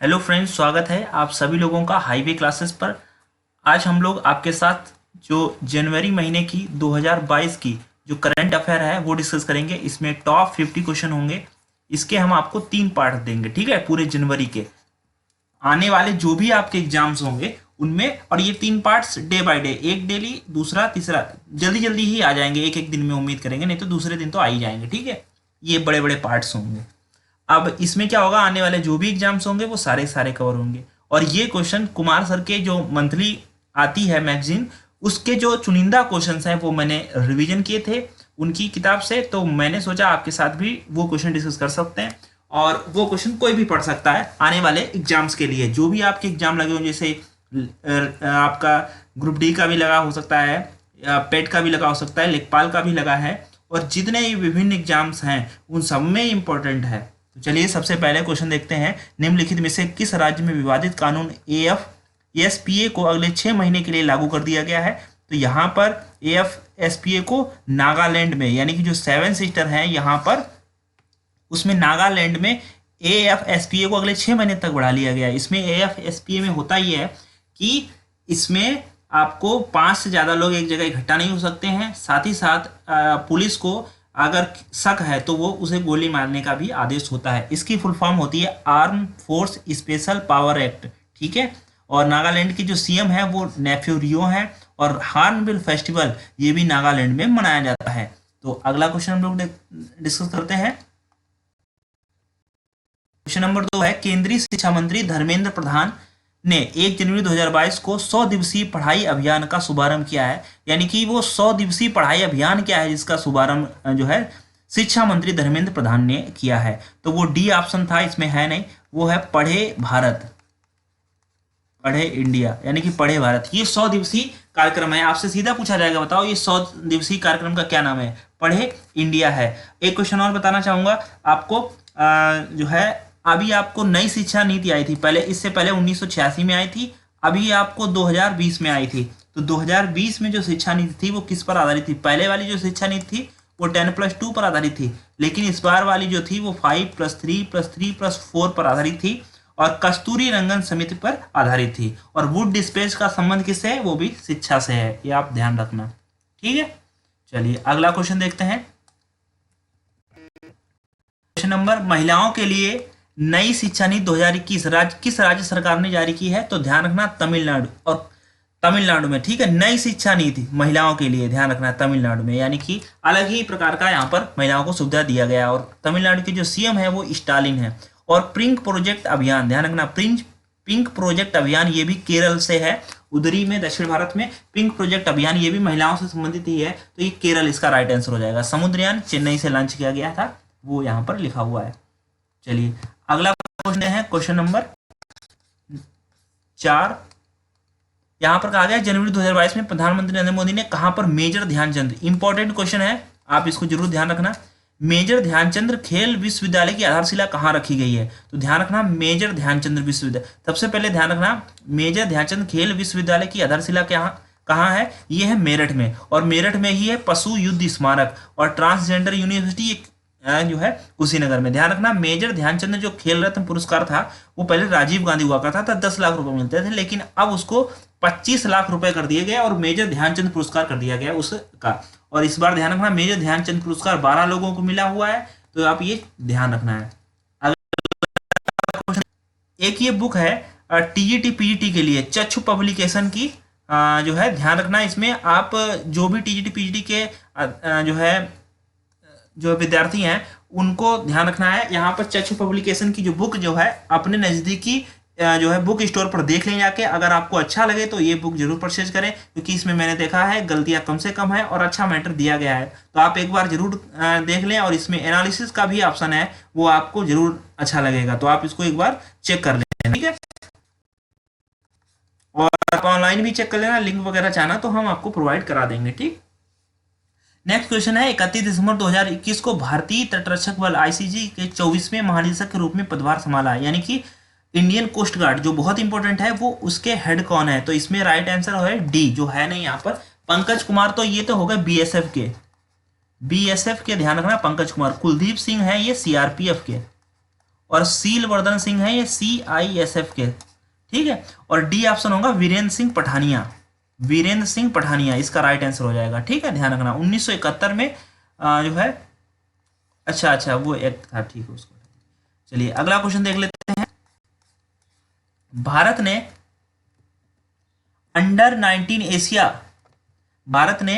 Hello friends, स्वागत है आप सभी लोगों का हाईवे क्लासेस पर। आज हम लोग आपके साथ जो जनवरी महीने की 2022 की जो करंट अफेयर है वो डिस्कस करेंगे। इसमें टॉप 50 क्वेश्चन होंगे। इसके हम आपको 3 पार्ट देंगे, ठीक है। पूरे जनवरी के आने वाले जो भी आपके एग्जाम्स होंगे उनमें, और ये 3 पार्ट्स डे बाय डे, एक डेली, दूसरा तीसरा जल्दी जल्दी ही आ जाएंगे, एक एक दिन में उम्मीद करेंगे, नहीं तो दूसरे दिन तो आ ही जाएंगे, ठीक है। ये बड़े बड़े पार्ट्स होंगे। अब इसमें क्या होगा, आने वाले जो भी एग्जाम्स होंगे वो सारे सारे कवर होंगे। और ये क्वेश्चन कुमार सर के जो मंथली आती है मैगजीन, उसके जो चुनिंदा क्वेश्चंस हैं वो मैंने रिवीजन किए थे उनकी किताब से, तो मैंने सोचा आपके साथ भी वो क्वेश्चन डिस्कस कर सकते हैं। और वो क्वेश्चन कोई भी पढ़ सकता है आने वाले एग्जाम्स के लिए, जो भी आपके एग्जाम लगे हों, जैसे आपका ग्रुप डी का भी लगा हो सकता है, पेट का भी लगा हो सकता है, लेखपाल का भी लगा है, और जितने भी विभिन्न एग्जाम्स हैं उन सब में इम्पोर्टेंट है। तो चलिए सबसे पहले क्वेश्चन देखते हैं। निम्नलिखित में से किस राज्य में विवादित कानून AFSPA को अगले 6 महीने के लिए लागू कर दिया गया है? तो यहाँ पर AFSPA को नागालैंड में, यानी कि जो 7 सिस्टर हैं यहाँ पर, उसमें नागालैंड में AFSPA को अगले 6 महीने तक बढ़ा लिया गया है। इसमें AFSPA में होता ही है कि इसमें आपको 5 से ज़्यादा लोग एक जगह इकट्ठा नहीं हो सकते हैं। साथ ही साथ पुलिस को अगर शक है तो वो उसे गोली मारने का भी आदेश होता है। इसकी फुल फॉर्म होती है arm force special power act, ठीक है। और नागालैंड की जो CM है वो नेफ्यू रियो है, और हार्नबिल फेस्टिवल ये भी नागालैंड में मनाया जाता है। तो अगला क्वेश्चन हम लोग डिस्कस करते हैं। क्वेश्चन नंबर 2 है, केंद्रीय शिक्षा मंत्री धर्मेंद्र प्रधान ने 1 जनवरी 2022 को 100 दिवसीय पढ़ाई अभियान का शुभारंभ किया है। यानी कि वो 100 दिवसीय पढ़ाई अभियान क्या है जिसका शुभारंभ जो है शिक्षा मंत्री धर्मेंद्र प्रधान ने किया है? तो वो डी ऑप्शन था, इसमें है नहीं, वो है पढ़े भारत, पढ़े इंडिया, यानी कि पढ़े भारत। ये 100 दिवसीय कार्यक्रम है। आपसे सीधा पूछा जाएगा, बताओ ये 100 दिवसीय कार्यक्रम का क्या नाम है? पढ़े इंडिया है। एक क्वेश्चन और बताना चाहूंगा आपको, जो है अभी आपको नई शिक्षा नीति आई थी, पहले इससे पहले 1986 में आई थी, अभी आपको 2020 में आई थी। तो 2020 में जो शिक्षा नीति थी वो किस पर आधारित थी? पहले वाली जो शिक्षा नीति थी वो 10+2 पर आधारित थी, लेकिन इस बार वाली जो थी वो 5+3+3+4 पर आधारित थी, और कस्तूरी रंगन समिति पर आधारित थी। और वुड डिस्पेच का संबंध किससे है? वो भी शिक्षा से है, ये आप ध्यान रखना, ठीक है। चलिए अगला क्वेश्चन देखते हैं। क्वेश्चन नंबर, महिलाओं के लिए नई शिक्षा नीति 2021 किस राज्य सरकार ने जारी की है? तो ध्यान रखना तमिलनाडु, और तमिलनाडु में, ठीक है। नई शिक्षा नीति महिलाओं के लिए, ध्यान रखना तमिलनाडु में, यानी कि अलग ही प्रकार का यहाँ पर महिलाओं को सुविधा दिया गया। और तमिलनाडु की जो CM है वो स्टालिन है। और पिंक प्रोजेक्ट अभियान, ध्यान रखना पिंक प्रोजेक्ट अभियान ये भी केरल से है, उधरी में दक्षिण भारत में पिंक प्रोजेक्ट अभियान ये भी महिलाओं से संबंधित ही है, तो ये केरल इसका राइट आंसर हो जाएगा। समुद्रयान चेन्नई से लॉन्च किया गया था, वो यहाँ पर लिखा हुआ है। चलिए अगला क्वेश्चन है, क्वेश्चन नंबर 4। यहां पर कहा गया जनवरी 2022 में प्रधानमंत्री नरेंद्र मोदी ने कहां पर मेजर ध्यानचंद, इंपॉर्टेंट क्वेश्चन है, आप इसको जरूर ध्यान रखना, मेजर ध्यानचंद खेल विश्वविद्यालय की आधारशिला कहां रखी गई है? तो ध्यान रखना मेजर ध्यानचंद विश्वविद्यालय, सबसे पहले ध्यान रखना मेजर ध्यानचंद खेल विश्वविद्यालय की आधारशिला कहाँ है? ये है मेरठ में, और मेरठ में ही है पशु युद्ध स्मारक, और ट्रांसजेंडर यूनिवर्सिटी जो है कुशीनगर में। ध्यान रखना मेजर ध्यानचंद जो खेल रत्न पुरस्कार था वो पहले राजीव गांधी हुआ करता था, 10 लाख रुपए मिलते थे, लेकिन अब उसको 25 लाख रुपए कर दिए गए और मेजर ध्यानचंद पुरस्कार कर दिया गया उसका। और इस बार ध्यान रखना मेजर ध्यानचंद पुरस्कार 12 लोगों को मिला हुआ है, तो आप ये ध्यान रखना है। एक ये बुक है TGT PGT के लिए, चक्षु पब्लिकेशन की, जो है ध्यान रखना, इसमें आप जो भी TGT PGT के जो है जो विद्यार्थी हैं उनको ध्यान रखना है। यहाँ पर चक्षु पब्लिकेशन की जो बुक जो है अपने नज़दीकी जो है बुक स्टोर पर देख लें जाके, अगर आपको अच्छा लगे तो ये बुक जरूर परचेज करें, क्योंकि इसमें मैंने देखा है गलतियाँ कम से कम है और अच्छा मैटर दिया गया है। तो आप एक बार जरूर देख लें, और इसमें एनालिसिस का भी ऑप्शन है, वो आपको जरूर अच्छा लगेगा, तो आप इसको एक बार चेक कर लें, ठीक है। और आप ऑनलाइन भी चेक कर लेना, लिंक वगैरह चाहना तो हम आपको प्रोवाइड करा देंगे, ठीक। नेक्स्ट क्वेश्चन है, 31 दिसंबर 2021 को भारतीय तटरक्षक बल ICG के 24वें महानिदेशक के रूप में पदभार संभाला है, यानी कि इंडियन कोस्ट गार्ड जो बहुत इंपॉर्टेंट है, वो उसके हेड कौन है? तो इसमें राइट आंसर है डी, जो है नहीं यहाँ पर, पंकज कुमार। तो ये तो होगा BSF के, ध्यान रखना पंकज कुमार। कुलदीप सिंह है ये CRPF के, और सीलवर्धन सिंह है ये CISF के, ठीक है। और डी ऑप्शन होगा वीरेंद्र सिंह पठानिया, वीरेंद्र सिंह पठानिया इसका राइट आंसर हो जाएगा, ठीक है। ध्यान रखना 1971 में जो है, अच्छा अच्छा वो एक था, ठीक है उसको। चलिए अगला क्वेश्चन देख लेते हैं। भारत ने अंडर 19 एशिया, भारत ने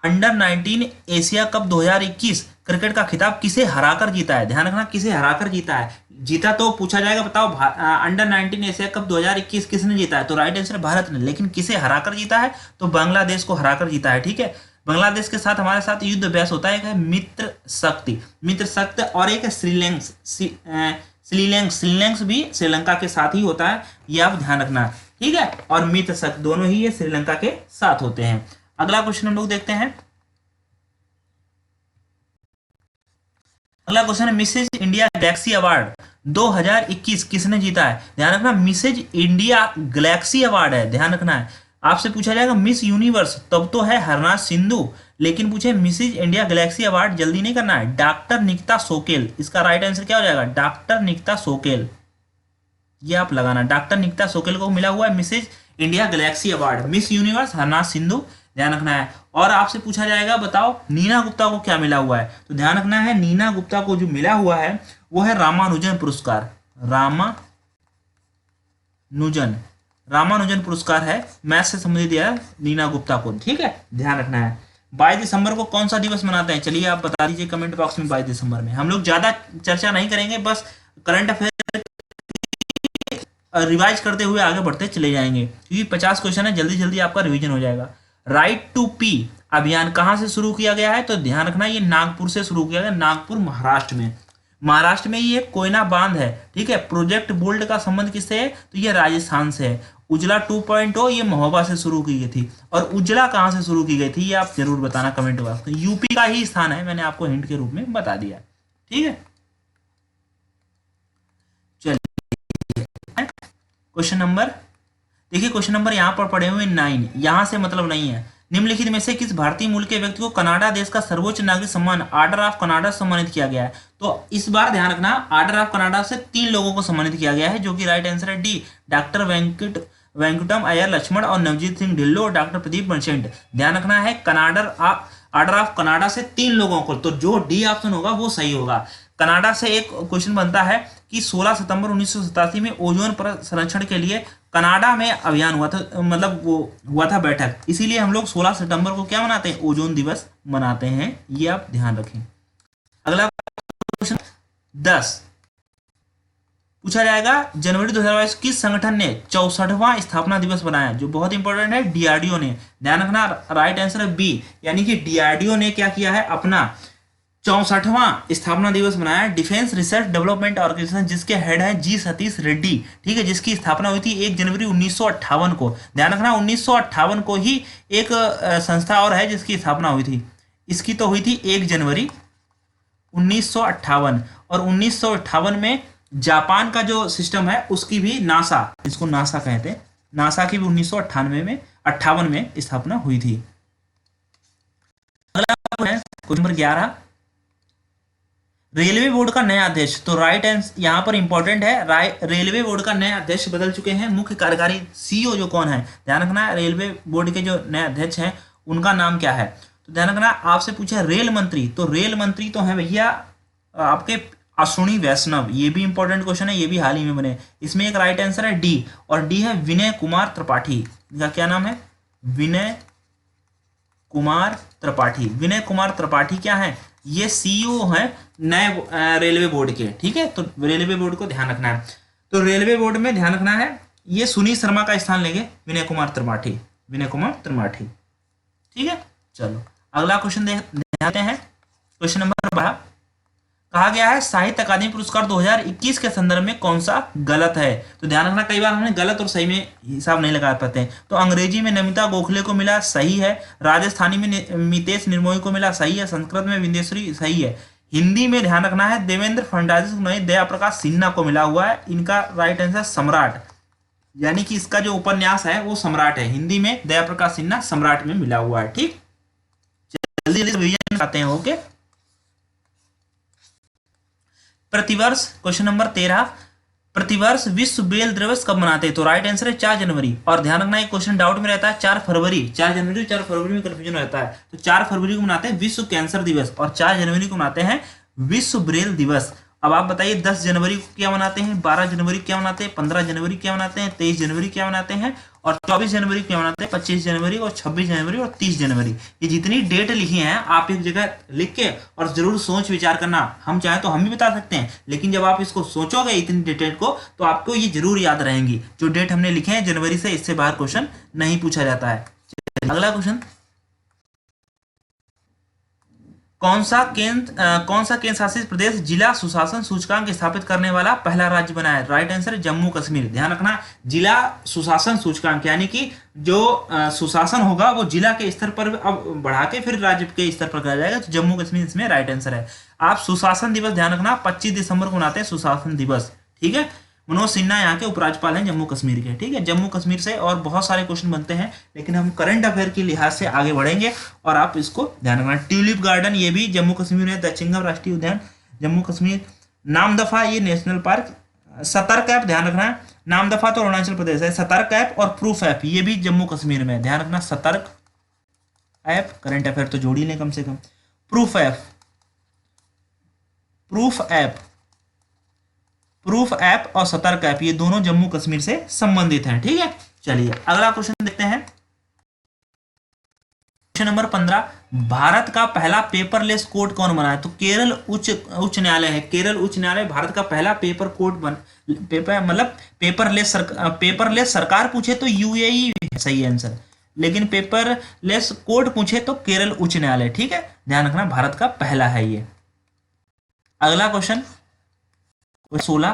अंडर 19 एशिया कप 2021 क्रिकेट का खिताब किसे हराकर जीता है? ध्यान रखना किसे हराकर जीता है। जीता तो पूछा जाएगा, बताओ अंडर 19 एशिया कप 2021 किसने जीता है? तो राइट आंसर भारत ने, लेकिन किसे हराकर जीता है? तो बांग्लादेश को हराकर जीता है, ठीक है। बांग्लादेश के साथ हमारे साथ युद्ध अभ्यास होता है, एक है मित्र शक्ति, मित्र शक्ति, और एक है श्रीलैंक्स, श्रीलैंक्स भी श्रीलंका के साथ ही होता है, ये आप ध्यान रखना, ठीक है। और मित्र शक्ति दोनों ही ये श्रीलंका के साथ होते हैं। अगला क्वेश्चन हम लोग देखते हैं। अगला क्वेश्चन है मिसेज इंडिया गैलेक्सी अवार्ड 2021 किसने जीता है? ध्यान रखना मिसेज इंडिया गैलेक्सी अवार्ड है, ध्यान रखना है। आपसे पूछा जाएगा मिस यूनिवर्स, तब तो है हरनाथ सिंधु, लेकिन पूछे मिसेज इंडिया गैलेक्सी अवार्ड, जल्दी नहीं करना है। डॉक्टर निकिता सोकेल, इसका राइट आंसर क्या हो जाएगा? डॉक्टर निकिता सोकेल, ये आप लगाना। डॉक्टर निकिता सोकेल को मिला हुआ है Mrs India galaxy award. Miss universe Harnaaz Sandhu, ध्यान रखना है। और आपसे पूछा जाएगा बताओ नीना गुप्ता को क्या मिला हुआ है? तो ध्यान रखना है नीना गुप्ता को जो मिला हुआ है वो है रामानुजन पुरस्कार, रामानुजन पुरस्कार है, मैथ से संबंधित है नीना गुप्ता को, ठीक है, ध्यान रखना है। 22 दिसंबर को कौन सा दिवस मनाते हैं? चलिए आप बता दीजिए कमेंट बॉक्स में। 22 दिसंबर में हम लोग ज्यादा चर्चा नहीं करेंगे, बस करंट अफेयर रिवाइज करते हुए आगे बढ़ते चले जाएंगे, क्योंकि 50 क्वेश्चन है, जल्दी जल्दी आपका रिवीजन हो जाएगा। राइट टू पी अभियान कहां से शुरू किया गया है? तो ध्यान रखना ये नागपुर से शुरू किया गया, नागपुर महाराष्ट्र में। महाराष्ट्र में ये कोयना बांध है, ठीक है। प्रोजेक्ट बोल्ड का संबंध किससे है? तो ये राजस्थान से है। उजला 2.0 ये महोबा से शुरू की गई थी। और उजला कहां से शुरू की गई थी ये आप जरूर बताना कमेंट बॉक्स में। यूपी का ही स्थान है, मैंने आपको हिंट के रूप में बता दिया, ठीक है। चलिए क्वेश्चन नंबर देखिए, क्वेश्चन नंबर यहाँ पर पड़े हुए 9, यहां से मतलब नहीं है। निम्नलिखित में से किस भारतीय मूल के व्यक्ति को कनाडा देश का सर्वोच्च नागरिक सम्मान ऑर्डर ऑफ कनाडा सम्मानित किया गया है? तो इस बार ध्यान रखना ऑर्डर ऑफ कनाडा से 3 लोगों को सम्मानित किया गया है, जो कि राइट आंसर है डी, डॉक्टर वेंकटम अय्यर लक्ष्मण और नवजीत सिंह ढिल्लो और डॉक्टर प्रदीप मर्चेंट। ध्यान रखना है ऑर्डर ऑफ कनाडा से 3 लोगों को, तो जो डी ऑप्शन होगा वो सही होगा। कनाडा से एक क्वेश्चन बनता है कि 16 सितंबर 1987 में ओजोन परत संरक्षण के लिए कनाडा में अभियान हुआ था, मतलब वो हुआ था बैठक, इसीलिए हम लोग 16 सितंबर को क्या मनाते हैं? ओजोन दिवस मनाते हैं, ये आप ध्यान रखें। अगला क्वेश्चन 10 पूछा जाएगा, जनवरी 2022 किस संगठन ने 64वां स्थापना दिवस बनाया? जो बहुत इंपॉर्टेंट है, डीआरडीओ ने। ध्यान रखना राइट आंसर है बी, यानी कि डीआरडीओ ने क्या किया है? अपना 64वां स्थापना दिवस बनाया। डिफेंस रिसर्च डेवलपमेंट ऑर्गेनाइजेशन, जिसके हेड है जी सतीश रेड्डी, ठीक है, जिसकी स्थापना हुई थी 1 जनवरी 1958 को। ध्यान रखना 1958 को ही एक संस्था और है जिसकी स्थापना हुई थी, इसकी तो हुई थी 1 जनवरी 1958। और 1958 में जापान का जो सिस्टम है उसकी भी नासा, इसको नासा कहते हैं, नासा की भी 1958 में स्थापना हुई थी। अगला है क्वेश्चन नंबर 11, रेलवे बोर्ड का नया अध्यक्ष। तो राइट आंसर यहाँ पर इंपॉर्टेंट है, रेलवे बोर्ड का नया अध्यक्ष बदल चुके हैं। मुख्य कार्यकारी सीईओ जो कौन है? ध्यान रखना रेलवे बोर्ड के जो नए अध्यक्ष हैं उनका नाम क्या है? तो ध्यान रखना आपसे पूछा रेल मंत्री, तो रेल मंत्री तो है भैया आपके अश्विनी वैष्णव, ये भी इंपॉर्टेंट क्वेश्चन है, ये भी हाल ही में बने। इसमें एक राइट आंसर है डी, और डी है विनय कुमार त्रिपाठी। इनका क्या नाम है? विनय कुमार त्रिपाठी। विनय कुमार त्रिपाठी क्या है? ये सीईओ है नए रेलवे बोर्ड के, ठीक है। तो रेलवे बोर्ड को ध्यान रखना है। तो रेलवे बोर्ड में ध्यान रखना है ये सुनील शर्मा का स्थान लेंगे, विनय कुमार त्रिपाठी, विनय कुमार त्रिपाठी, ठीक है। चलो अगला क्वेश्चन देखते हैं। क्वेश्चन नंबर 12 कहा गया है साहित्य अकादमी पुरस्कार 2021 के संदर्भ में कौन सा गलत है? तो ध्यान रखना कई बार हमने गलत और सही में हिसाब नहीं लगा पाते हैं। तो अंग्रेजी में नमिता गोखले को मिला, सही है। राजस्थानी में मितेश निर्मोही को मिला, सही है। संस्कृत में विंदेश्वरी, सही है। हिंदी में ध्यान रखना है देवेंद्र फडणवीस को नहीं, दया प्रकाश सिन्हा को मिला हुआ है। इनका राइट आंसर सम्राट, यानी कि इसका जो उपन्यास है वो सम्राट है। हिंदी में दया प्रकाश सिन्हा सम्राट में मिला हुआ है, ठीक। जल्दी जल्दी रिवीजन करते हैं, ओके। प्रतिवर्ष क्वेश्चन नंबर 13, प्रतिवर्ष विश्व बेल दिवस कब मनाते हैं? तो राइट आंसर है 4 जनवरी। और ध्यान रखना एक क्वेश्चन डाउट में रहता है 4 फरवरी, 4 जनवरी 4 फरवरी में कंफ्यूजन रहता है। तो 4 फरवरी को मनाते हैं विश्व कैंसर दिवस और 4 जनवरी को मनाते हैं विश्व ब्रेल दिवस। अब आप बताइए 10 जनवरी को क्या मनाते हैं, 12 जनवरी क्या मनाते हैं, 15 जनवरी क्या मनाते हैं, 23 जनवरी क्या मनाते हैं और 24 जनवरी क्या मनाते हैं, 25 जनवरी और 26 जनवरी और 30 जनवरी। ये जितनी डेट लिखी हैं आप एक जगह लिख के और जरूर सोच विचार करना। हम चाहें तो हम भी बता सकते हैं, लेकिन जब आप इसको सोचोगे इतनी डेट को तो आपको ये जरूर याद रहेंगी। जो डेट हमने लिखे हैं जनवरी से, इससे बाहर क्वेश्चन नहीं पूछा जाता है। अगला क्वेश्चन, कौन सा केंद्र शासित प्रदेश जिला सुशासन सूचकांक स्थापित करने वाला पहला राज्य बना है? राइट आंसर है जम्मू कश्मीर। ध्यान रखना जिला सुशासन सूचकांक यानी कि जो सुशासन होगा वो जिला के स्तर पर अब बढ़ा के फिर राज्य के स्तर पर करा जाएगा। तो जम्मू कश्मीर इसमें राइट आंसर है। आप सुशासन दिवस ध्यान रखना 25 दिसंबर को मनाते हैं सुशासन दिवस, ठीक है। मनोज सिन्हा यहाँ के उपराज्यपाल हैं जम्मू कश्मीर के, ठीक है। जम्मू कश्मीर से और बहुत सारे क्वेश्चन बनते हैं, लेकिन हम करंट अफेयर के लिहाज से आगे बढ़ेंगे और आप इसको ध्यान रखना। ट्यूलिप गार्डन ये भी जम्मू कश्मीर में, दचिंगम राष्ट्रीय उद्यान जम्मू कश्मीर, नामदफा ये नेशनल पार्क, सतर्क ऐप ध्यान रखना, नामदफा तो अरुणाचल प्रदेश है, सतर्क ऐप और प्रूफ ऐप ये भी जम्मू कश्मीर में, ध्यान रखना। सतर्क ऐप, करंट अफेयर तो जोड़ ही लें कम से कम। प्रूफ ऐप, प्रूफ ऐप और सतर्क ऐप ये दोनों जम्मू कश्मीर से संबंधित हैं, ठीक है। चलिए अगला क्वेश्चन देखते हैं। क्वेश्चन नंबर 15, भारत का पहला पेपरलेस कोर्ट कौन बनाया? तो केरल उच्च न्यायालय है। केरल उच्च न्यायालय भारत का पहला पेपरलेस सरकार पूछे तो यूएई सही आंसर, लेकिन पेपरलेस कोर्ट पूछे तो केरल उच्च न्यायालय, ठीक है। ध्यान रखना भारत का पहला है ये। अगला क्वेश्चन 16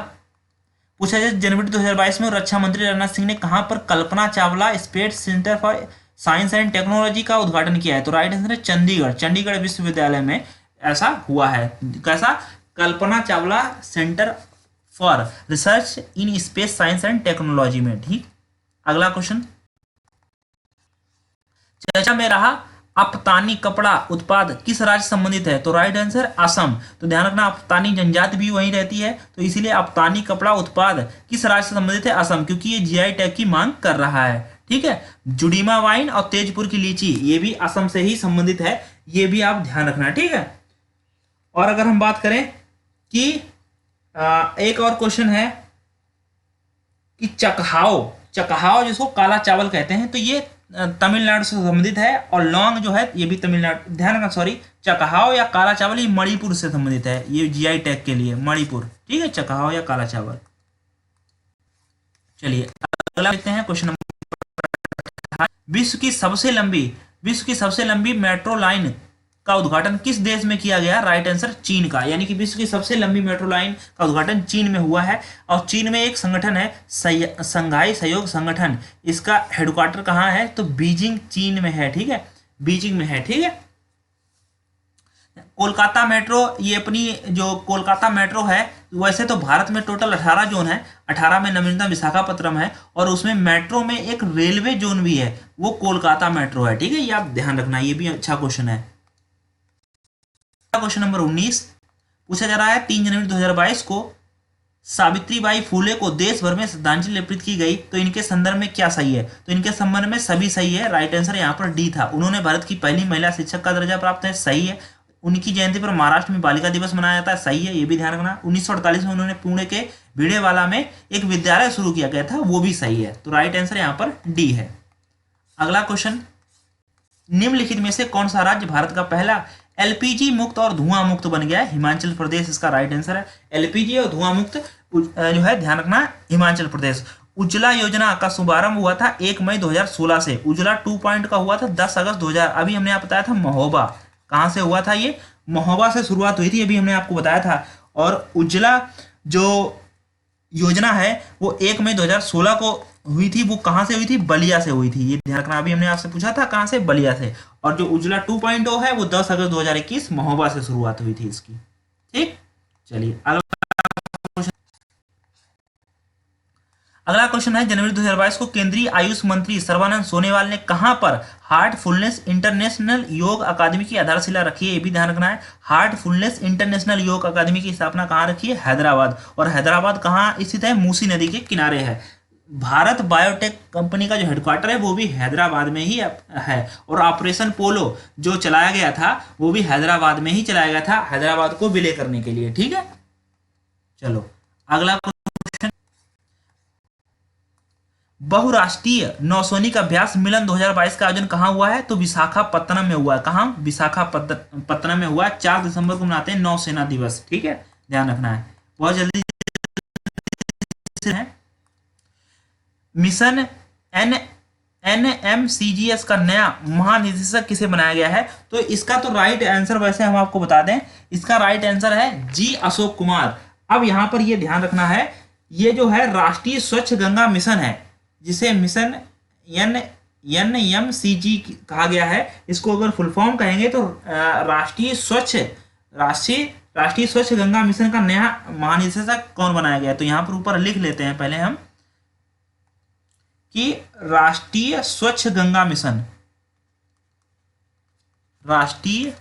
पूछा जाए, जनवरी 2022 में रक्षा मंत्री राजनाथ सिंह ने कहां पर Kalpana Chawla space centre for science and technology का उद्घाटन किया है? तो राइट आंसर है चंडीगढ़ विश्वविद्यालय में ऐसा हुआ है। कैसा? Kalpana Chawla centre for research in space science and technology में, ठीक। अगला क्वेश्चन चर्चा में रहा, अफतानी कपड़ा उत्पाद किस राज्य संबंधित है? तो राइट आंसर असम। तो ध्यान रखना अफतानी जनजाति भी वहीं रहती है, तो इसीलिए अफतानी कपड़ा उत्पाद किस राज्य से संबंधित है? असम, क्योंकि ये जीआई टैग की मांग कर रहा है, ठीक है। जुडीमा वाइन और तेजपुर की लीची ये भी असम से ही संबंधित है, ये भी आप ध्यान रखना, ठीक है। और अगर हम बात करें कि एक और क्वेश्चन है कि चकहाव जिसको काला चावल कहते हैं, तो ये तमिलनाडु से संबंधित है। और लौंग जो है ये भी तमिलनाडु, ध्यान रखना, सॉरी, चकहाव या काला चावल ये मणिपुर से संबंधित है, ये जीआई टैग के लिए मणिपुर, ठीक है। चकहाव या काला चावल। चलिए अगला देखते हैं क्वेश्चन नंबर, विश्व की सबसे लंबी मेट्रो लाइन का उद्घाटन किस देश में किया गया? राइट आंसर चीन का, यानी कि विश्व की सबसे लंबी मेट्रो लाइन का उद्घाटन चीन में हुआ है। और चीन में एक संगठन है संघाई सहयोग संगठन, इसका हेडक्वार्टर कहाँ है? तो बीजिंग चीन में है, ठीक है, बीजिंग में है, ठीक है। कोलकाता मेट्रो, ये अपनी जो कोलकाता मेट्रो है, वैसे तो भारत में टोटल 18 जोन है, 18 में नवीनतम विशाखापट्टनम है और उसमें मेट्रो में एक रेलवे जोन भी है, वो कोलकाता मेट्रो है, ठीक है। ये आप ध्यान रखना, ये भी अच्छा क्वेश्चन है। क्वेश्चन नंबर 19 पूछा जा रहा है, 3 जनवरी 2022 को सावित्रीबाई फूले को देश भर में श्रद्धांजलि अर्पित की गई, तो इनके संदर्भ में क्या सही है? तो इनके संबंध में सभी सही है, राइट आंसर यहाँ पर डी था। उन्होंने भारत की पहली महिला शिक्षक का दर्जा प्राप्त है, सही है। उनकी जयंती पर महाराष्ट्र में बालिका दिवस मनाया जाता है, सही है, ये भी ध्यान रखना। 1948 में उन्होंने पुणे के भिड़ेवाला में एक विद्यालय शुरू किया गया था, वो भी सही है, तो राइट आंसर यहाँ पर डी है। अगला क्वेश्चन, निम्नलिखित में से कौन सा राज्य भारत का पहला एलपीजी मुक्त और धुआं मुक्त बन गया है? हिमाचल प्रदेश इसका राइट आंसर है। एलपीजी और धुआं मुक्त जो है, ध्यान रखना, हिमाचल प्रदेश। उज्ज्वला योजना का शुभारंभ हुआ था 1 मई 2016 से। उज्ज्वला 2 का हुआ था 10 अगस्त 2000। अभी हमने आपको बताया था महोबा, कहाँ से हुआ था? ये महोबा से शुरुआत हुई थी, अभी हमने आपको बताया था। और उज्ज्वला जो योजना है वो 1 मई 2016 को हुई थी, वो कहाँ से हुई थी? बलिया से हुई थी, ये ध्यान रखना। अभी हमने आपसे पूछा था कहाँ से? बलिया से। और जो उज्ज्वला 2.0 है वो 10 अगस्त 2021 महोबा से शुरुआत हुई थी इसकी, ठीक। चलिए अगला क्वेश्चन है, जनवरी 2022 को केंद्रीय आयुष मंत्री सर्बानंद सोनोवाल ने कहां पर हार्टफुलनेस इंटरनेशनल योग अकादमी की आधारशिला रखी है? ये भी ध्यान रखना है। हार्टफुलनेस इंटरनेशनल योग अकादमी की स्थापना कहां रखी है? हैदराबाद। और हैदराबाद कहां स्थित है? मूसी नदी के किनारे है। भारत बायोटेक कंपनी का जो हेडक्वार्टर है वो भी हैदराबाद में ही है। और ऑपरेशन पोलो जो चलाया गया था वो भी हैदराबाद में ही चलाया गया था, हैदराबाद को विलय करने के लिए। ठीक है, चलो अगला। बहुराष्ट्रीय नौसैनिक अभ्यास मिलन 2022 का आयोजन कहाँ हुआ है? तो विशाखापत्तनम में हुआ है। कहाँ? विशाखापत्तनम में हुआ है। 4 दिसंबर को मनाते हैं नौसेना दिवस। ठीक है, ध्यान रखना है। बहुत जल्दी है। मिशन एन NMCGS का नया महानिदेशक किसे बनाया गया है? तो इसका तो राइट आंसर वैसे हम आपको बता दें, इसका राइट आंसर है जी अशोक कुमार। अब यहां पर ये ध्यान रखना है, ये जो है राष्ट्रीय स्वच्छ गंगा मिशन है, जिसे मिशन NMCG कहा गया है। इसको अगर फुल फॉर्म कहेंगे तो राष्ट्रीय स्वच्छ गंगा मिशन का नया महानिदेशक कौन बनाया गया है? तो यहां पर ऊपर लिख लेते हैं पहले हम कि राष्ट्रीय स्वच्छ गंगा मिशन, राष्ट्रीय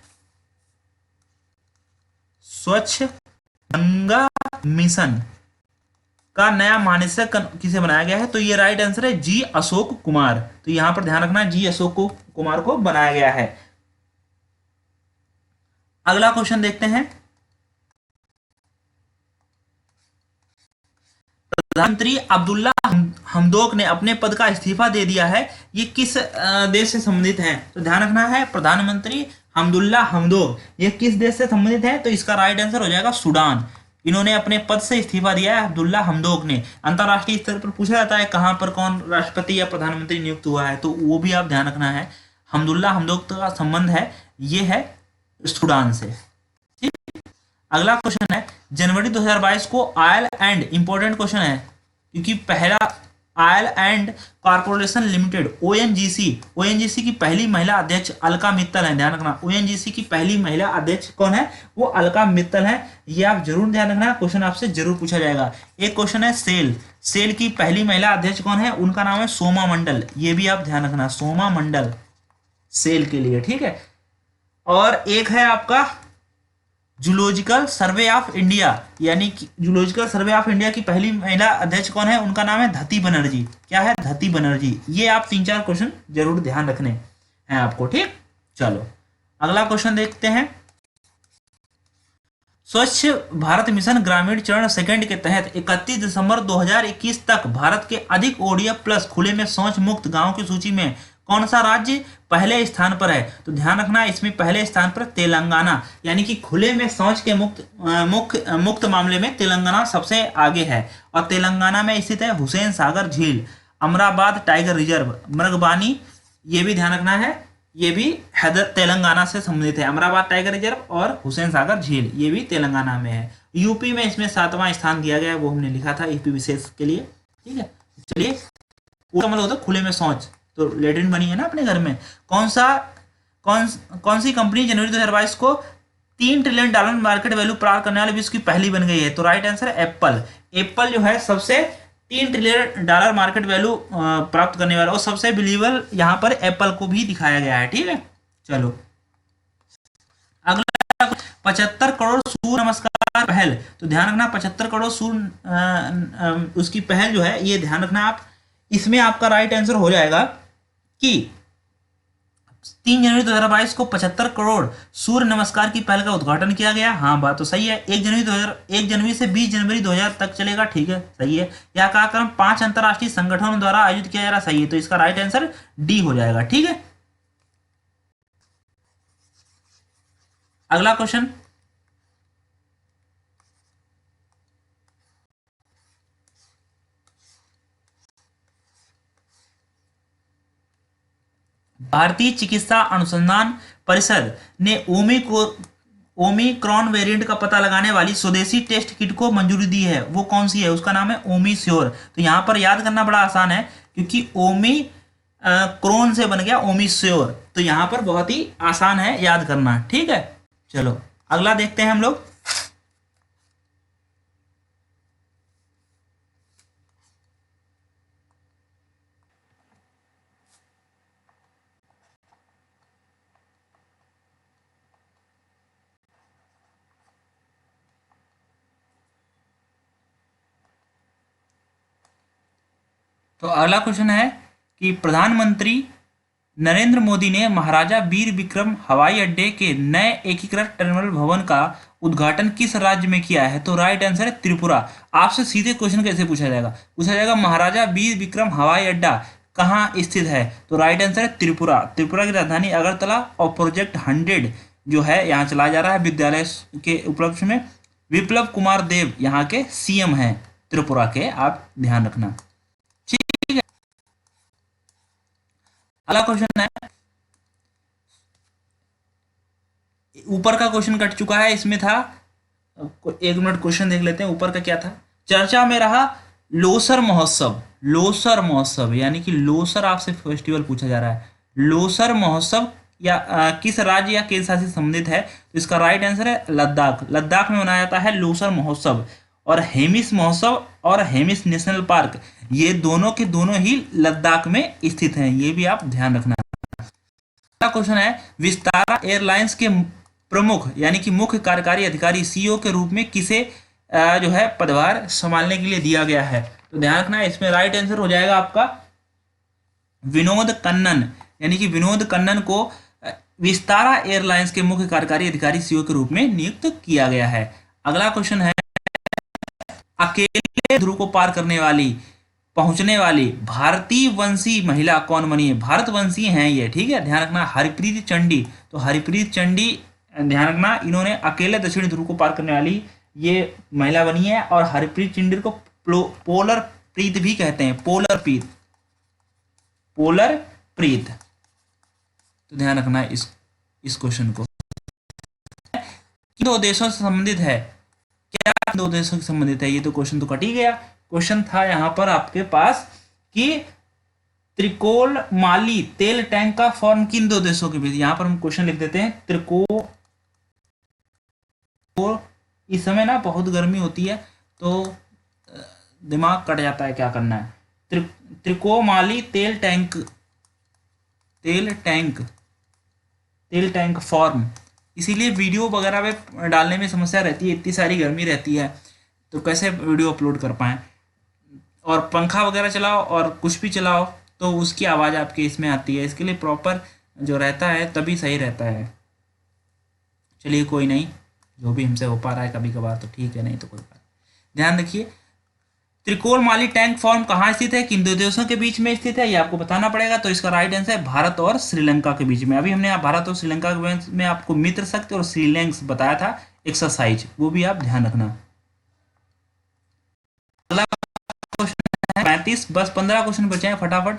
स्वच्छ गंगा मिशन का नया महानिदेशक किसे बनाया गया है? तो ये राइट आंसर है जी अशोक कुमार। तो यहां पर ध्यान रखना, जी अशोक कुमार को बनाया गया है। अगला क्वेश्चन देखते हैं। प्रधानमंत्री अब्दुल्ला हमदोक ने अपने पद का इस्तीफा दे दिया है। ये किस देश से संबंधित है? तो ध्यान रखना है, प्रधानमंत्री अब्दुल्ला हमदोक ये किस देश से संबंधित है? तो इसका राइट आंसर हो जाएगा सूडान। इन्होंने अपने पद से इस्तीफा दिया है अब्दुल्ला हमदोक ने। अंतरराष्ट्रीय स्तर पर पूछा जाता है कहां पर कौन राष्ट्रपति या प्रधानमंत्री नियुक्त हुआ है, तो वो भी आप ध्यान रखना है। अब्दुल्ला हमदोक का संबंध है, ये है सूडान से। अगला क्वेश्चन है, जनवरी 2022 को आयल एंड, इंपॉर्टेंट क्वेश्चन है क्योंकि पहला oil and corporation limited ONGC की पहली महिला अध्यक्ष अलका मित्तल है। ध्यान रखना, ओएनजीसी की पहली महिला अध्यक्ष कौन है? वो अलका मित्तल है। ये आप जरूर ध्यान रखना, क्वेश्चन आपसे जरूर पूछा जाएगा। एक क्वेश्चन है सेल की पहली महिला अध्यक्ष कौन है? उनका नाम है सोमा मंडल। ये भी आप ध्यान रखना, सोमा मंडल सेल के लिए। ठीक है, और एक है आपका जूलॉजिकल सर्वे ऑफ इंडिया, यानी कि जूलॉजिकल सर्वे ऑफ इंडिया की पहली महिला अध्यक्ष कौन है? उनका नाम है धती बनर्जी। क्या है? धती बनर्जी। ये आप 3-4 क्वेश्चन जरूर ध्यान रखने हैं आपको। ठीक, चलो अगला क्वेश्चन देखते हैं। स्वच्छ भारत मिशन ग्रामीण चरण सेकंड के तहत 31 दिसंबर 2021 तक भारत के अधिक ODF प्लस खुले में शौच मुक्त गांवों की सूची में कौन सा राज्य पहले स्थान पर है? तो ध्यान रखना, इसमें पहले स्थान पर तेलंगाना, यानी कि खुले में शौच के मुक्त मामले में तेलंगाना सबसे आगे है। और तेलंगाना में स्थित है हुसैन सागर झील, अमराबाद टाइगर रिजर्व, मृगबानी, ये भी ध्यान रखना है, ये भी तेलंगाना से संबंधित है। अमराबाद टाइगर रिजर्व और हुसैन सागर झील ये भी तेलंगाना में है। यूपी में इसमें 7वां स्थान दिया गया है, वो हमने लिखा था यूपी विशेष के लिए। ठीक है, चलिए मतलब होता है खुले में शौच, तो लेटरिन बनी है ना अपने घर में। कौन सी कंपनी जनवरी 2022 को $3 ट्रिलियन मार्केट वैल्यू प्राप्त करने वाले विश्व की पहली बन गई है? तो राइट आंसर है एप्पल। एप्पल जो है सबसे $3 ट्रिलियन मार्केट वैल्यू प्राप्त करने वाला और सबसे बिलीवेबल यहाँ पर एप्पल को भी दिखाया गया है। ठीक है, चलो अगला 75 करोड़ सूर्य नमस्कार पहल। तो ध्यान रखना 75 करोड़ सूर्य उसकी पहल जो है, ये ध्यान रखना आप। इसमें आपका राइट आंसर हो जाएगा कि 3 जनवरी 2022 को 75 करोड़ सूर्य नमस्कार की पहल का उद्घाटन किया गया। हाँ, बात तो सही है। 1 जनवरी से 20 जनवरी 2000 तक चलेगा। ठीक है, सही है। यह कार्यक्रम 5 अंतरराष्ट्रीय संगठनों द्वारा आयोजित किया जा रहा। सही है, तो इसका राइट आंसर डी हो जाएगा। ठीक है, अगला क्वेश्चन, भारतीय चिकित्सा अनुसंधान परिषद ने ओमिक्रॉन वेरिएंट का पता लगाने वाली स्वदेशी टेस्ट किट को मंजूरी दी है। वो कौन सी है? उसका नाम है ओमिश्योर। तो यहां पर याद करना बड़ा आसान है क्योंकि क्रोन से बन गया ओमिश्योर, तो यहां पर बहुत ही आसान है याद करना। ठीक है, चलो अगला देखते हैं हम लोग। तो अगला क्वेश्चन है कि प्रधानमंत्री नरेंद्र मोदी ने महाराजा वीर विक्रम हवाई अड्डे के नए एकीकृत टर्मिनल भवन का उद्घाटन किस राज्य में किया है? तो राइट आंसर है त्रिपुरा। आपसे सीधे क्वेश्चन कैसे पूछा जाएगा महाराजा वीर विक्रम हवाई अड्डा कहाँ स्थित है? तो राइट आंसर है त्रिपुरा। त्रिपुरा की राजधानी अगरतला और प्रोजेक्ट 100 जो है यहाँ चलाया जा रहा है विद्यालय के उपलक्ष्य में। विप्लव कुमार देव यहाँ के सीएम हैं त्रिपुरा के, आप ध्यान रखना। ठीक है, अगला क्वेश्चन है, ऊपर का क्वेश्चन कट चुका है, इसमें था, एक मिनट क्वेश्चन देख लेते हैं ऊपर का क्या था। चर्चा में रहा लोसर महोत्सव। लोसर महोत्सव यानी कि लोसर आपसे फेस्टिवल पूछा जा रहा है। लोसर महोत्सव या किस राज्य या केंद्र शासित संबंधित है? तो इसका राइट आंसर है लद्दाख। लद्दाख में मनाया जाता है लोसर महोत्सव। और हेमिस महोत्सव और हेमिस नेशनल पार्क ये दोनों के दोनों ही लद्दाख में स्थित हैं, ये भी आप ध्यान रखना। अगला क्वेश्चन है, विस्तारा एयरलाइंस के प्रमुख यानी कि मुख्य कार्यकारी अधिकारी सीईओ के रूप में किसे जो है पदभार संभालने के लिए दिया गया है? तो ध्यान रखना, इसमें राइट आंसर हो जाएगा आपका विनोद कन्नन। यानी कि विनोद कन्नन को विस्तारा एयरलाइंस के मुख्य कार्यकारी अधिकारी सीईओ के रूप में नियुक्त किया गया है। अगला क्वेश्चन है, अकेले ध्रुव को पार करने वाली पहुंचने वाली भारतीय वंशी महिला कौन बनी है? भारत वंशी हैं ये, ठीक है, ध्यान रखना। हरिप्रीत चंडी। तो हरिप्रीत चंडी ध्यान रखना, इन्होंने अकेले दक्षिणी ध्रुव को पार करने वाली ये महिला बनी है। और हरिप्रीत चंडी को पोलर प्रीत भी कहते हैं, पोलर प्रीत, पोलर प्रीत। तो ध्यान रखना इस क्वेश्चन को। किन दो देशों से संबंधित है? क्या दो देशों से संबंधित है? ये तो क्वेश्चन तो कट ही गया। क्वेश्चन था यहाँ पर आपके पास कि त्रिकोमाली तेल टैंक का फॉर्म किन दो देशों के बीच? यहाँ पर हम क्वेश्चन लिख देते हैं इस समय ना बहुत गर्मी होती है तो दिमाग कट जाता है, क्या करना है। त्रिकोमाली तेल टैंक फॉर्म, इसीलिए वीडियो वगैरह में डालने में समस्या रहती है, इतनी सारी गर्मी रहती है तो कैसे वीडियो अपलोड कर पाएँ। और पंखा वगैरह चलाओ और कुछ भी चलाओ तो उसकी आवाज़ आपके इसमें आती है, इसके लिए प्रॉपर जो रहता है तभी सही रहता है। चलिए कोई नहीं, जो भी हमसे हो पा रहा है कभी कभार तो ठीक है, नहीं तो कोई बात। ध्यान रखिए, त्रिकोमाली टैंक फॉर्म कहाँ स्थित है, किन दो देशों के बीच में स्थित है, ये आपको बताना पड़ेगा। तो इसका राइट आंसर है भारत और श्रीलंका के बीच में। अभी हमने भारत और श्रीलंका के बीच में आपको मित्र शक्ति और श्रीलैंक्स बताया था एक्सरसाइज, वो भी आप ध्यान रखना। अगला क्वेश्चन है 35, बस 15 क्वेश्चन बचे हैं फटाफट।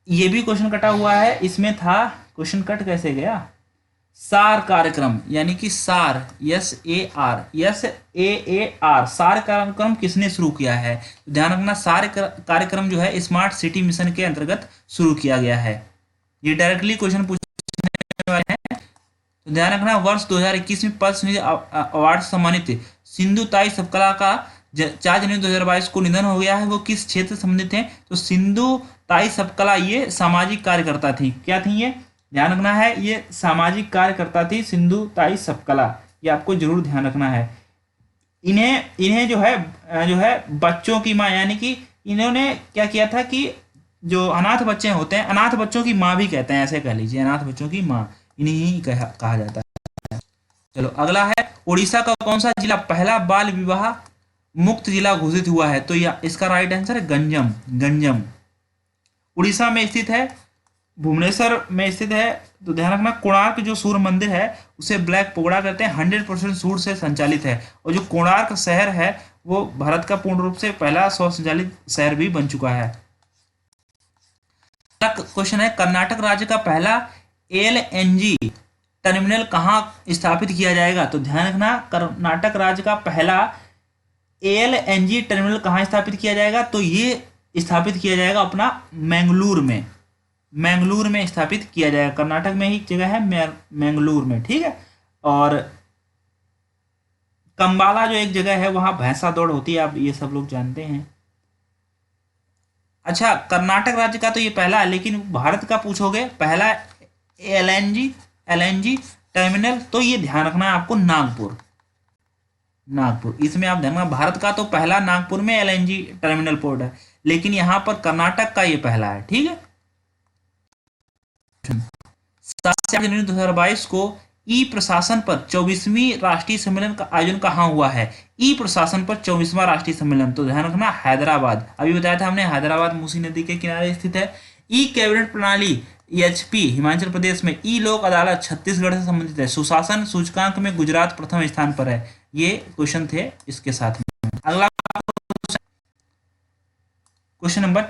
ये भी क्वेश्चन कटा हुआ है, इसमें था, क्वेश्चन कट कैसे गया, सार कार्यक्रम यानी कि सार, SAR सार कार्यक्रम किसने शुरू किया है? ध्यान रखना, सार कार्यक्रम जो है स्मार्ट सिटी मिशन के अंतर्गत शुरू किया गया है। ये डायरेक्टली क्वेश्चन पूछने वाले हैं, तो ध्यान रखना। वर्ष 2021 में पद्म अवार्ड सम्मानित सिंधु ताई सबकला का 4 जनवरी 2022 को निधन हो गया है। वो किस क्षेत्र से संबंधित है? तो सिंधु ताई सबकला ये सामाजिक कार्यकर्ता थी। क्या थी ये? ध्यान रखना है, ये सामाजिक कार्यकर्ता थी सिंधु ताई सबकला, ये आपको जरूर ध्यान रखना है। इन्हें जो है बच्चों की माँ, यानी कि इन्होंने क्या किया था कि जो अनाथ बच्चे होते हैं, अनाथ बच्चों की माँ भी कहते हैं, ऐसे कह लीजिए, अनाथ बच्चों की माँ इन्हें ही कहा जाता है। चलो अगला है, उड़ीसा का कौन सा जिला पहला बाल विवाह मुक्त जिला घोषित हुआ है? तो इसका राइट आंसर है गंजम। उड़ीसा में स्थित है, भुवनेश्वर में स्थित है। तो ध्यान रखना, कोणार्क जो सूर्य मंदिर है उसे ब्लैक पगोड़ा कहते हैं, 100% सूर्य से संचालित है। और जो कोणार्क शहर है वो भारत का पूर्ण रूप से पहला स्वचालित शहर भी बन चुका है। क्वेश्चन है, कर्नाटक राज्य का पहला LNG टर्मिनल कहाँ स्थापित किया जाएगा? तो ध्यान रखना, कर्नाटक राज्य का पहला LNG टर्मिनल कहाँ स्थापित किया जाएगा? तो ये स्थापित किया जाएगा अपना मैंगलोर में स्थापित किया जाएगा। कर्नाटक में ही जगह है मैंगलोर में, ठीक है। और कंबाला जो एक जगह है वहां भैंसा दौड़ होती है, आप ये सब लोग जानते हैं। अच्छा, कर्नाटक राज्य का तो ये पहला है, लेकिन भारत का पूछोगे पहला LNG टर्मिनल, तो ये ध्यान रखना है आपको, नागपुर। इसमें आप ध्यान रखना, भारत का तो पहला नागपुर में एलएनजी टर्मिनल पोर्ट है, लेकिन यहाँ पर कर्नाटक का ये पहला है। ठीक है। 7 जनवरी 2022 को ई प्रशासन पर 24वीं राष्ट्रीय सम्मेलन का आयोजन कहाँ हुआ है? ई प्रशासन पर 24वां राष्ट्रीय सम्मेलन, तो ध्यान रखना हैदराबाद। अभी बताया था हमने, हैदराबाद मूसी नदी के किनारे स्थित है। ई कैबिनेट प्रणाली एचपी हिमाचल प्रदेश में, ई लोक अदालत छत्तीसगढ़ से संबंधित है। सुशासन सूचकांक में गुजरात प्रथम स्थान पर है। ये क्वेश्चन थे इसके साथ में। अगला क्वेश्चन नंबर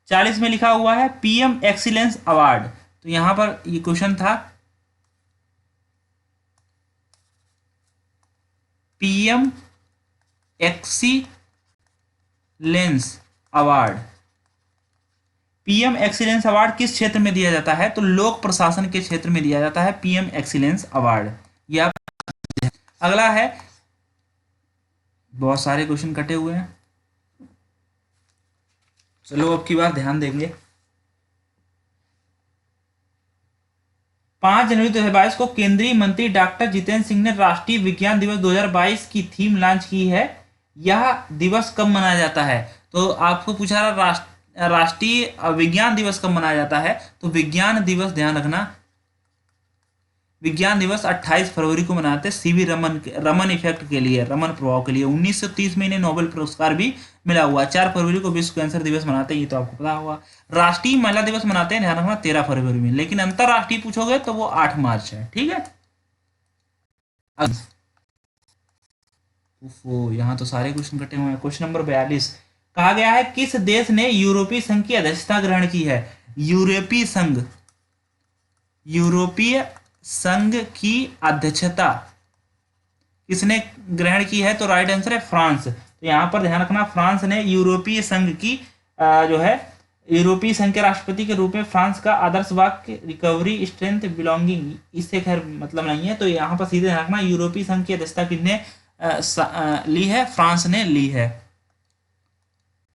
40 में लिखा हुआ है पीएम एक्सीलेंस अवार्ड। तो यहां पर ये क्वेश्चन था PM excellence award. PM excellence award किस क्षेत्र में दिया जाता है? तो लोक प्रशासन के क्षेत्र में दिया जाता है पीएम एक्सीलेंस अवार्ड। यह अगला है, बहुत सारे क्वेश्चन कटे हुए हैं, चलो अब की बार ध्यान देंगे। 5 जनवरी 2022 को केंद्रीय मंत्री डॉक्टर जितेंद्र सिंह ने राष्ट्रीय विज्ञान दिवस 2022 की थीम लॉन्च की है। यह दिवस कब मनाया जाता है? तो आपको पूछा रहा राष्ट्रीय विज्ञान दिवस कब मनाया जाता है? तो विज्ञान दिवस, ध्यान रखना, विज्ञान दिवस 28 फरवरी को मनाते हैं सीवी रमन इफेक्ट के लिए, रमन प्रभाव के लिए। 1930 में इन्हें नोबेल पुरस्कार भी मिला हुआ। 4 फरवरी को विश्व कैंसर दिवस मनाते हैं, ये तो आपको पता होगा। राष्ट्रीय महिला दिवस मनाते हैं, ध्यान रखना, 13 फरवरी में, लेकिन अंतरराष्ट्रीय पूछोगे तो वो 8 मार्च है। ठीक है। यहाँ तो सारे क्वेश्चन कटे हुए हैं। क्वेश्चन नंबर 42, कहा गया है किस देश ने यूरोपीय संघ की अध्यक्षता ग्रहण की है? यूरोपीय संघ की अध्यक्षता किसने ग्रहण की है? तो राइट आंसर है फ्रांस। तो यहां पर ध्यान रखना, फ्रांस ने यूरोपीय संघ की जो है यूरोपीय संघ के राष्ट्रपति के रूप में फ्रांस का आदर्श वाक्य रिकवरी स्ट्रेंथ बिलोंगिंग, इससे खैर मतलब नहीं है। तो यहाँ पर सीधे ध्यान रखना, यूरोपीय संघ की अध्यक्षता किसने ली है? फ्रांस ने ली है।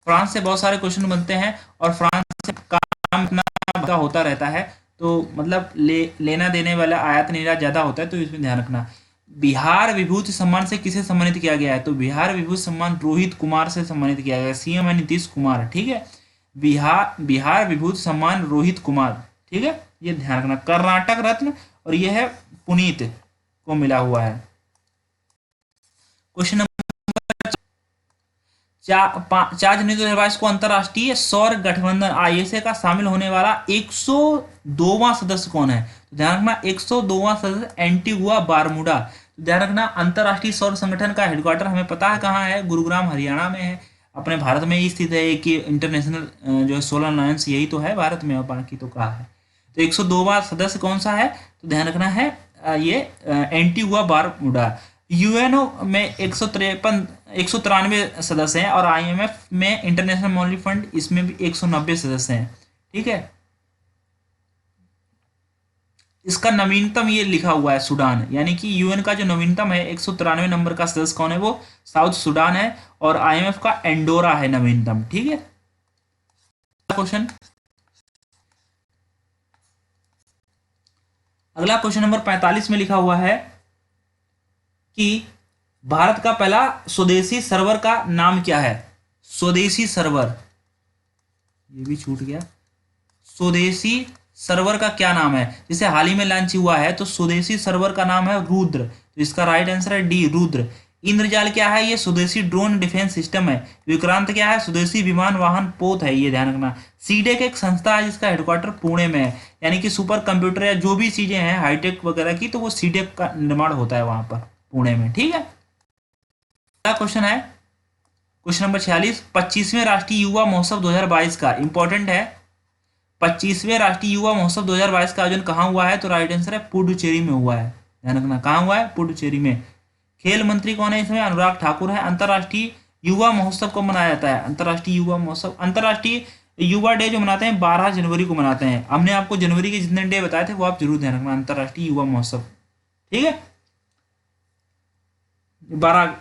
फ्रांस से बहुत सारे क्वेश्चन बनते हैं और फ्रांस से काम इतना होता रहता है, तो मतलब लेना देने वाला आयात निर्यात ज्यादा होता है, तो इसमें ध्यान रखना। बिहार विभूति सम्मान से किसे सम्मानित किया गया है? तो बिहार विभूति सम्मान रोहित कुमार से सम्मानित किया गया, सीएम है नीतीश कुमार। ठीक है, बिहार विभूति सम्मान रोहित कुमार। ठीक है, ये ध्यान रखना। कर्नाटक रत्न, और यह है पुनीत को मिला हुआ है। क्वेश्चन 4 जनवरी 2022 को अंतरराष्ट्रीय सौर गठबंधन आईएसए का शामिल होने वाला 102वां सदस्य कौन है? तो ध्यान रखना, 102वां सदस्य एंटीगुआ बारमूडा। तो ध्यान रखना, अंतरराष्ट्रीय सौर संगठन का हेडक्वार्टर हमें पता है कहाँ है? गुरुग्राम हरियाणा में है, अपने भारत में ही स्थित है। एक इंटरनेशनल जो है सोलर अलायंस यही तो है भारत में, और बाकी तो कहाँ है? तो 102वां सदस्य कौन सा है? तो ध्यान रखना है ये एंटीगुआ बारमूडा। यूएनओ में 193 सदस्य हैं, और आईएमएफ में इंटरनेशनल मॉनिटरी फंड, इसमें भी 190 सदस्य हैं। ठीक है, इसका नवीनतम ये लिखा हुआ है सुडान, यानी कि यूएन का जो नवीनतम है 193 नंबर का सदस्य कौन है? वो साउथ सुडान है, और आईएमएफ का एंडोरा है नवीनतम। ठीक है। क्वेश्चन, अगला क्वेश्चन नंबर 45 में लिखा हुआ है कि भारत का पहला स्वदेशी सर्वर का नाम क्या है? स्वदेशी सर्वर, ये भी छूट गया। स्वदेशी सर्वर का क्या नाम है जिसे हाल ही में लॉन्च हुआ है? तो स्वदेशी सर्वर का नाम है रुद्र। तो इसका राइट आंसर है डी, रुद्र। इंद्रजाल क्या है? ये स्वदेशी ड्रोन डिफेंस सिस्टम है। विक्रांत क्या है? स्वदेशी विमान वाहन पोत है, ये ध्यान रखना। सीडेक एक संस्था है जिसका हेडक्वार्टर पुणे में है, यानी कि सुपर कंप्यूटर या जो भी चीजें हैं हाईटेक वगैरह की, तो वो सीडेक का निर्माण होता है वहां पर पुणे में। ठीक है। अगला क्वेश्चन है क्वेश्चन नंबर 46, 25वें राष्ट्रीय युवा महोत्सव 2022 का इंपॉर्टेंट है। 25वें राष्ट्रीय युवा महोत्सव 2022 का आयोजन कहाँ हुआ है? तो राइट आंसर है पुडुचेरी में हुआ है। ध्यान रखना, कहाँ हुआ है? पुडुचेरी में। खेल मंत्री कौन है इसमें? अनुराग ठाकुर है। अंतरराष्ट्रीय युवा महोत्सव को मनाया जाता है? अंतरराष्ट्रीय युवा महोत्सव, अंतरराष्ट्रीय युवा डे जो मनाते हैं 12 जनवरी को मनाते हैं। हमने आपको जनवरी के जितने डे बताए थे वो आप जरूर ध्यान रखना, अंतरराष्ट्रीय युवा महोत्सव। ठीक है, 12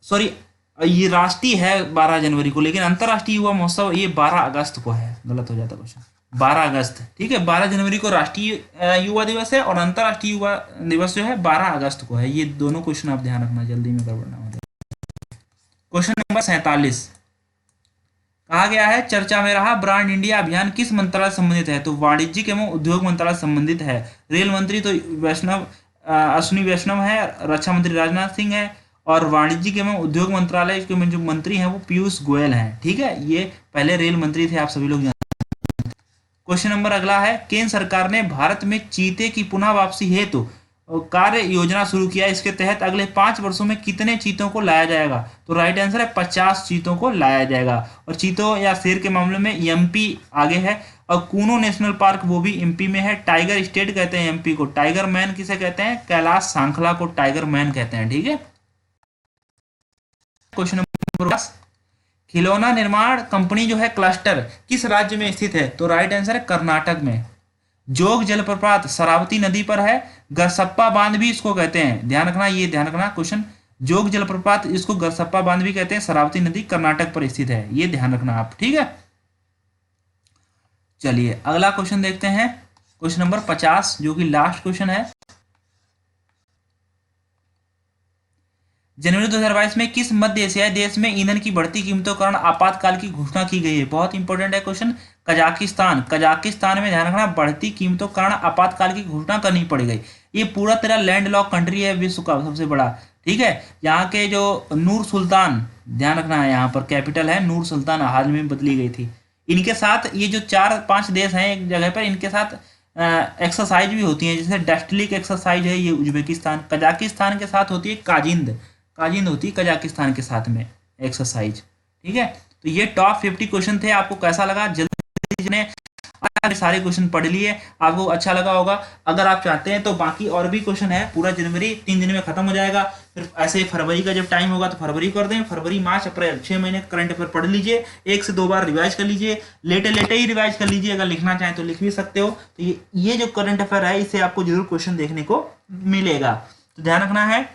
सॉरी ये राष्ट्रीय है 12 जनवरी को, लेकिन अंतरराष्ट्रीय युवा महोत्सव ये 12 अगस्त को है। गलत हो जाता क्वेश्चन। 12 अगस्त, ठीक है। 12 जनवरी को राष्ट्रीय युवा दिवस है और अंतर्राष्ट्रीय युवा दिवस जो है 12 अगस्त को है। ये दोनों क्वेश्चन आप ध्यान रखना, जल्दी में गड़बड़ ना हो जाए। क्वेश्चन नंबर 47 कहा गया है चर्चा में रहा ब्रांड इंडिया अभियान किस मंत्रालय से संबंधित है? तो वाणिज्यिक एवं उद्योग मंत्रालय से संबंधित है। रेल मंत्री तो अश्विनी वैष्णव है, रक्षा मंत्री राजनाथ सिंह है, और वाणिज्यिक एवं उद्योग मंत्रालय के जो मंत्री हैं वो पीयूष गोयल हैं, ठीक है। ये पहले रेल मंत्री थे, आप सभी लोग जानते हैं। क्वेश्चन नंबर अगला है केंद्र सरकार ने भारत में चीते की पुनः वापसी हेतु कार्य योजना शुरू किया, इसके तहत अगले 5 वर्षों में कितने चीतों को लाया जाएगा? तो राइट आंसर है 50 चीतों को लाया जाएगा। और चीतों या शेर के मामले में एमपी आगे है, और कूनो नेशनल पार्क वो भी एमपी में है। टाइगर स्टेट कहते हैं एमपी को। टाइगर मैन किसे कहते हैं? कैलाश सांखला को टाइगर मैन कहते हैं, ठीक है। क्वेश्चन नंबर खिलौना निर्माण कंपनी जो है क्लस्टर किस राज्य में स्थित है? तो राइट आंसर है कर्नाटक में। जोग जलप्रपात शरावती नदी पर है। गरसप्पा बांध भी इसको कहते हैं, ध्यान रखना, ये ध्यान रखना क्वेश्चन। जोग जलप्रपात इसको गरसप्पा बांध भी कहते हैं, शरावती नदी कर्नाटक पर स्थित है, ये ध्यान रखना आप, ठीक है। चलिए अगला क्वेश्चन देखते हैं, क्वेश्चन नंबर 50 जो कि लास्ट क्वेश्चन है। जनवरी 2022 में किस मध्य एशियाई देश में ईंधन की बढ़ती कीमतों के कारण आपातकाल की घोषणा की गई है? बहुत इंपॉर्टेंट है क्वेश्चन। कजाकिस्तान। कजाकिस्तान में ध्यान रखना बढ़ती कीमतों के कारण आपातकाल की घोषणा करनी पड़ गई। ये पूरा तेरा लैंड लॉक कंट्री है, विश्व का सबसे बड़ा, ठीक है। यहाँ के जो नूर सुल्तान, ध्यान रखना है, यहाँ पर कैपिटल है नूर सुल्तान, हाल में बदली गई थी। इनके साथ ये जो 4-5 देश हैं एक जगह पर, इनके साथ एक्सरसाइज भी होती है, जैसे डस्टलिक एक्सरसाइज है ये उज्बेकिस्तान। कजाकिस्तान के साथ होती है काजिंद होती है कजाकिस्तान के साथ में एक्सरसाइज, ठीक है। तो ये टॉप 50 क्वेश्चन थे। आपको कैसा लगा? जल्दी ने सारे क्वेश्चन पढ़ लिए, आपको अच्छा लगा होगा। अगर आप चाहते हैं तो बाकी और भी क्वेश्चन है, पूरा जनवरी 3 दिन में खत्म हो जाएगा। फिर ऐसे फरवरी का जब टाइम होगा तो फरवरी कर दें, फरवरी मार्च अप्रैल 6 महीने करंट अफेयर पढ़ लीजिए, 1 से 2 बार रिवाइज कर लीजिए, लेटे ही रिवाइज कर लीजिए। अगर लिखना चाहें तो लिख भी सकते हो। तो ये जो करंट अफेयर है इससे आपको जरूर क्वेश्चन देखने को मिलेगा, तो ध्यान रखना है।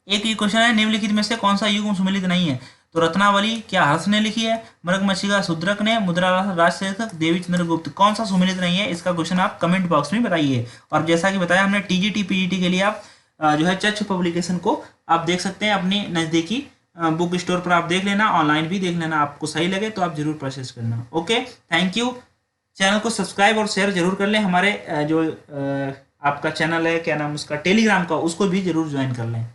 एक ये क्वेश्चन है निम्नलिखित में से कौन सा युग सुमेलित नहीं है? तो रत्नावली क्या हर्ष ने लिखी है? मृगमच्छिका शूद्रक ने? मुद्रा राजशेखर? देवी चंद्र गुप्त? कौन सा सुमेलित नहीं है? इसका क्वेश्चन आप कमेंट बॉक्स में बताइए। और जैसा कि बताया हमने टीजीटी पीजीटी के लिए आप जो है चक्ष पब्लिकेशन को आप देख सकते हैं अपनी नज़दीकी बुक स्टोर पर, आप देख लेना, ऑनलाइन भी देख लेना। आपको सही लगे तो आप जरूर परचेज करना। Okay, thank you. चैनल को सब्सक्राइब और शेयर जरूर कर लें। हमारे जो आपका चैनल है क्या नाम उसका टेलीग्राम का, उसको भी जरूर ज्वाइन कर लें।